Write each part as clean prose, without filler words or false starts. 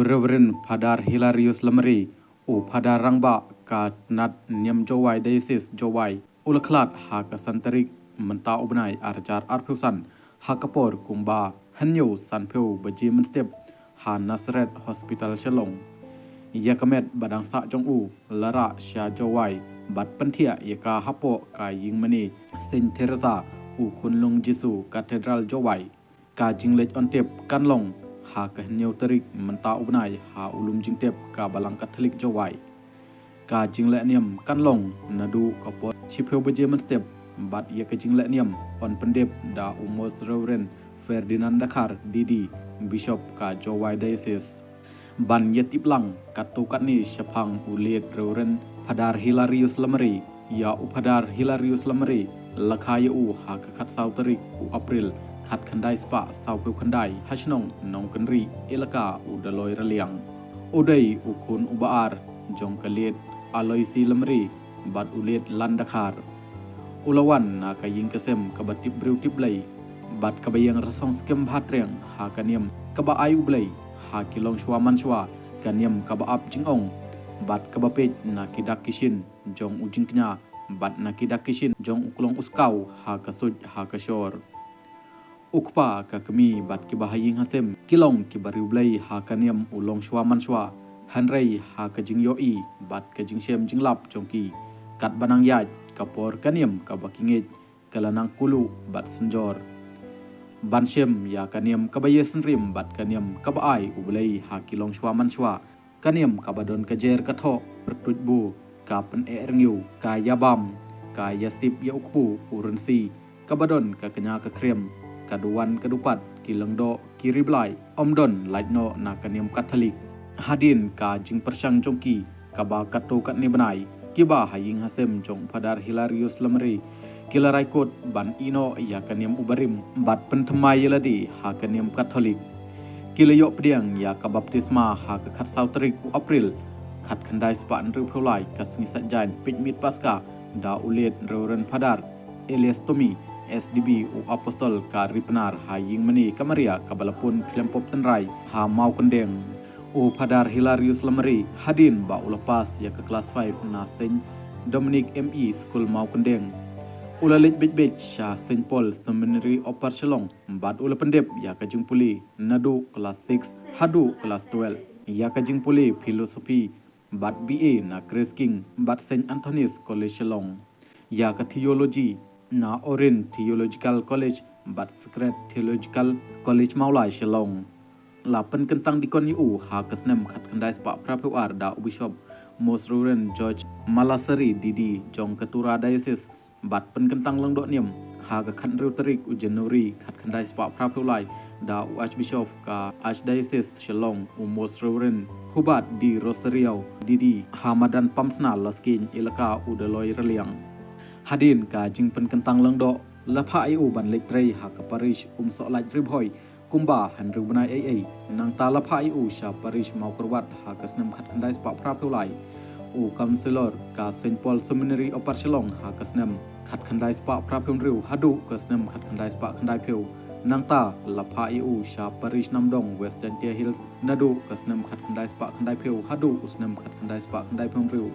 Reverend Padar Hilarius Lamari Padar Rangba ka nat nyam jowai diocese jowai ulaklat ha ka santarik menta ubnai arjar arphusan ha kapor kumba hanyo sanpheu baji step ha Nasret Hospital Shalong Yakamet badang sa jong lara sha jowai bat penthia yaka hapo ka yingmani Saint Teresa Kunlung Jesu Cathedral jowai ka jinglet on tep kanlong ha ka new tarik menta ubnai ha ulum jingtep ka balang Catholic jowai ka jingle niam kanlong nadu kapo chipheu baje step bat ya ka jingle niam on pendep da Most Reverend Ferdinand Dakar Didi Bishop ka jowai diocese ban yetip lang katukat ni syapang uliet Reverend Padar Hilarius Lamari ya Padar Hilarius Lamari lakhaya ha ka khat sau tarik April khat khandai spa sau peu khandai hasnong nong kanri elaka daloi raliang udai ukun ubaar jong kaliet aloisi Lamari bat uliet landakar ulawan na kaying kasem kabatip breu tiplay bat kabayang rasong skem bhatreng ha kaniam kaba ayu blay ha kilong shwa manshwa kaniam kaba ap jingong bat kabapet na kidak kishin jong ujing knya bat na kidak kishin jong uklong uskau ha kasud ha kashor ukpa ka kami bat kibahaying hasem kilong kibariu blay ha kaniam ulong shwa manshwa hanrei ha kajing yoi bat kajing shem jinglap jongki kat banang yaj kapor kaniam kabakingej kalanang kulu bat senjor banshem ya kaniam kabaye senrim bat kaniam kabai ublai ha kilong shwa manshwa kaniam kabadon kajer katho bertutbu kapen erngiu ka yabam ka yasip ya ukpu urunsi kabadon ka kenya ka krem kaduan kadupat kilengdo kiriblai omdon laitno na kaniam Catholic hadin ka jing persang jongki kaba katu kat ni benai kiba haying hasem jong Padar Hilarius Lamari kilarai kot ban ino ya kaniam ubarim bat pentemai ladi ha kaniam Catholic kilayo pediang ya ka baptisma ha ka khat sautrik April khat khandai span ru phulai kasngi sajan pitmit paska da ulet Reverend Padar Elias Tomi SDB apostol ka ripnar ha yingmani kamaria kabalapun klempop tenrai ha mau kendeng Padar Hilarius Lamari hadin ba ulapas ya ke kelas 5 na Saint Dominic ME School mau kendeng ulalit bet sha Saint Paul Seminary of Shalong bat ula pendep ya ka jingpuli nadu kelas 6 hadu kelas 12 ya ka jingpuli filosofi bat BA na Grace King bat Saint Anthony's College Shalong ya ka theology na Orin Theological College bat Secret Theological College Maulai Shalong lapan kentang dikon yu ha kasnem khat kandai spa prapuar da Bishop Most Reverend George Malasari Didi jong ketura diocese bat pen kentang lengdok niam ha ka khan riu tarik January khat kandai spa prapulai da Archbishop ka Archdiocese Shalong Most Reverend Hubat di Rosario Didi Hamadan Pamsna laskin ilaka udaloi reliang hadin ka jing pen kentang lengdok lapa ayu ban lektrei ha ka parish solat ribhoi kumba hanru benai ai nang tala phai sha parish mau perwat ha kasnem khat khandai spa prapulai councilor ka Saint Paul Seminary of Shalong ha kasnem khat khandai spa prapum riu hadu kasnem khat khandai spa khandai pheu nang ta la phai sha parish namdong Western Tia Hills nadu kasnem khat khandai spa khandai pheu hadu usnem khat khandai spa khandai pheu riu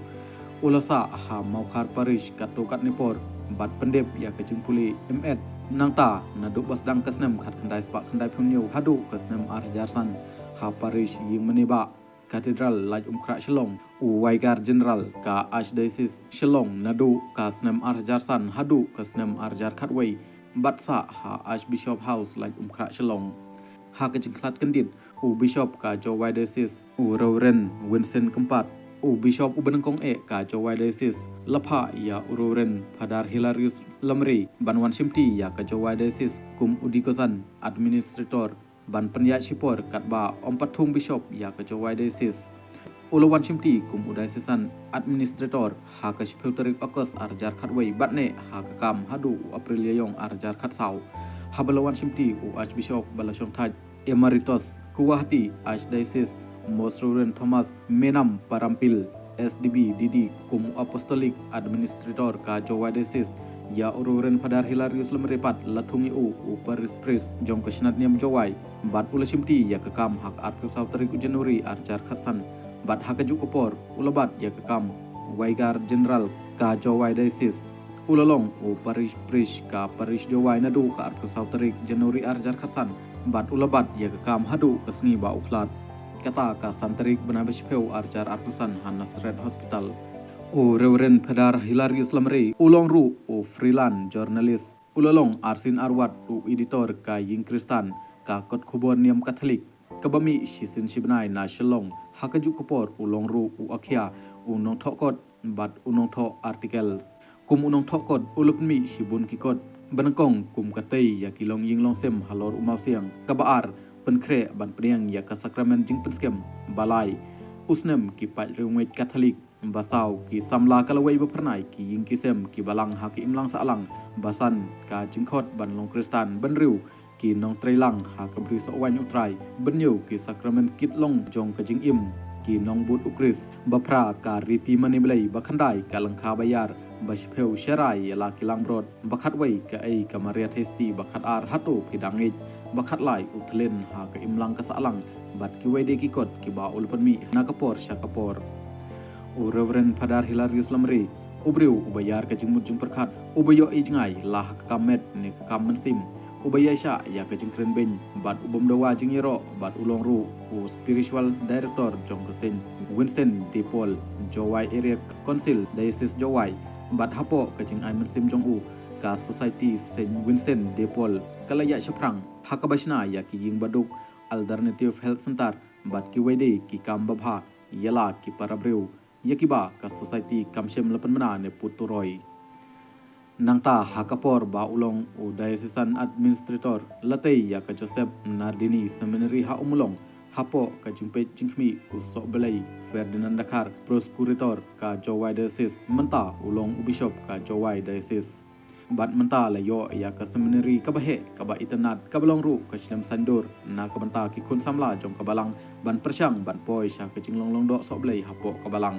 ulasa ha mau khar parish katokat nipor bat pendep ya kejimpuli MN nang ta nadu basdang kasnem khat khandai spa khandai phunyo hadu kasnem arjarsan ha parish yingmaniba Cathedral laj umkra Shalong waigar general ka Archdiocese Shalong nadu kasnem arjarsan hadu kasnem arjar khatwei batsa ha Archbishop House laj umkra Shalong ha kejingklat kendit Bishop ka Jowai Diocese Reverend Winston Kempat Bishop Ubenengkong ka Jowai Diocese lapha ya Reverend Padar Hilarius Lamari banwan simti ya ka Jowai Diocese kum udikosan administrator ban penyat sipor katba Pathung Bishop ya ka Jowai Diocese ulawan simti kum udaisesan administrator ha ka Sipeuterik Okos arjar khatwei batne ha ka kam hadu April yong arjar khatsau habalawan simti Archbishop Balasong Thaj Emeritus Kuwahati Archdiocese Most Reverend Thomas Menam Parampil SDB Didi kum apostolic administrator ka Jowai Diocese ya ururen padar Hilarius lemrepat latungi u Paris Pris jong kesnat niam jowai bat ula simti ya kekam hak artu sautari Januari arjar kharsan bat hak aju kopor ulabat ya kekam waigar general ka jowai daisis ulalong u Paris Pris ka Paris jowai nadu ka artu sautari Januari arjar kharsan bat ulabat ya kekam hadu kesngi ba uklat kata ka santarik benabes peu arjar artusan Hanasret Hospital. O Reverend Padar Hilarius Lamre, ulong ru o freelance journalist, ulalong arsin arwat o editor ka Ying Kristan ka kot kubor niam Katolik, kabami sisin sibnay na shalong, hakaju kupor ulong ru o akhya unong thokot bat unong tho articles, kum unong thokot ulupmi sibun kikot, banangkong kum katay ya kilong yinglong sem halor umaw siang, kabaar, penkre ban peniang ya ka sakramen jing penskem, balay, usnem kipat rumwet Katolik, basau ki samla kalawai bapernai ki ying kisem ki balang haki imlang saalang basan ka jingkhot ban long kristan benriu ki nong trailang ha kabri so wan utrai benyu ki sakramen kit long jong ka jing im ki nong but ukris bapra ka riti maniblai bakhandai ka langkha bayar bashpheu sharai la kilang brod bakhat wai ka ai ka maria testi bakhat ar hatu pidangit bakhat lai utlen ha ka imlang ka saalang bat ki wede ki kot ki ba ulpanmi na kapor syakapor. O Reverend Padar Hilarius Lamre, ubriu ubayar ka jingmut jing perkhat, ubayo ijngai lah ka kamet ne ka kam mensim, ubaya sya ya ka jing kren ben, bat ubom dawa jing yero, bat ulong ru, o spiritual director jong kesen, Winston de Paul, Jowai Area Council, Diocese Jowai, bat hapo ka jing ai mensim jong u, ka Society Saint Winston de Paul, kalaya syaprang, hakabashna ya ki ying baduk, Alternative Health Center, bat ki wede ki kam babha, yala ki parabreu, yakiba ka society kamshem lapan mana ne puturoi nangta hakapor ba ulong o diocesan administrator latei ya ka Joseph Nardini seminary ha umulong hapo ka jingpe jingmi usok belai Ferdinand Dakar prosecutor ka Jowai diocese menta ulong bishop ka Jowai diocese bat menta layo ya ka seminary ka bahe ka ba internat ka balong ru ka Shlem Sandur na ka banta ki kun samla jong ka balang ban persyang ban poi sya ka jinglong long dok sok belai hapo ka balang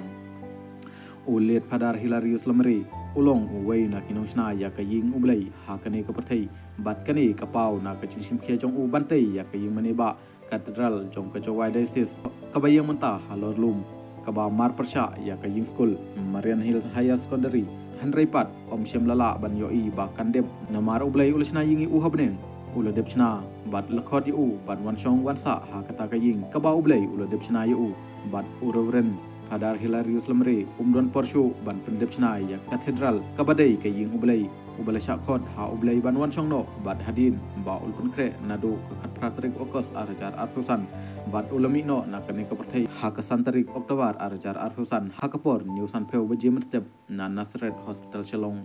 ulet Padar Hilarius Lamre ulong uwei na kinong sna ya ka ying ublai ha kane ka perthai bat kane ka pau na ka chingsim khia jong u bantai ya ka ying maneba katedral jong ka Jowai diocese ka bayang menta halor lum ka ba mar persya ya ka ying school Marian Hills Higher Secondary Henry Pat om syam lala ban yoi ba kandep namar ublai ulisna yingi u habneng ula depsna bat lakhot yu ban wan shong wan sa ha kata ka ying ka ba ublai ula depsna yu bat Reverend Padar Hilarius Lamre umdon porshu ban pendepsna ya katedral ka badai ka ying ublai ubala syakhot ha ublai ban wan shong no bat hadin ba ulpun kre nado ka khat pratrik okos arjar artusan bat ulami no na kane ka perthai ha ka santarik oktobar arjar artusan ha kapor newsan pheu bajiman step na Nasret Hospital Shalong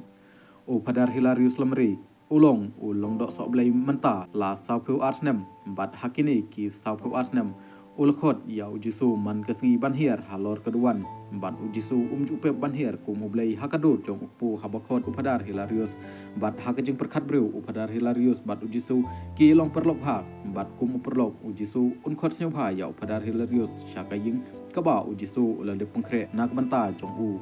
o Padar Hilarius Lamre ulong dok sok blai menta la sau pheu arsnem bat hakini ki sau pheu arsnem ulkhot ya ujisu man kesngi banhier halor keduan bat ujisu jupe banhier ku mublai hakadur jong upu habakot Padar Hilarius bat hakajing perkhat breu Padar Hilarius bat ujisu ki long perlok ha bat kum perlok ujisu unkhot snyo ha ya Padar Hilarius syakaying kaba ujisu ulade pengkre nak banta jong u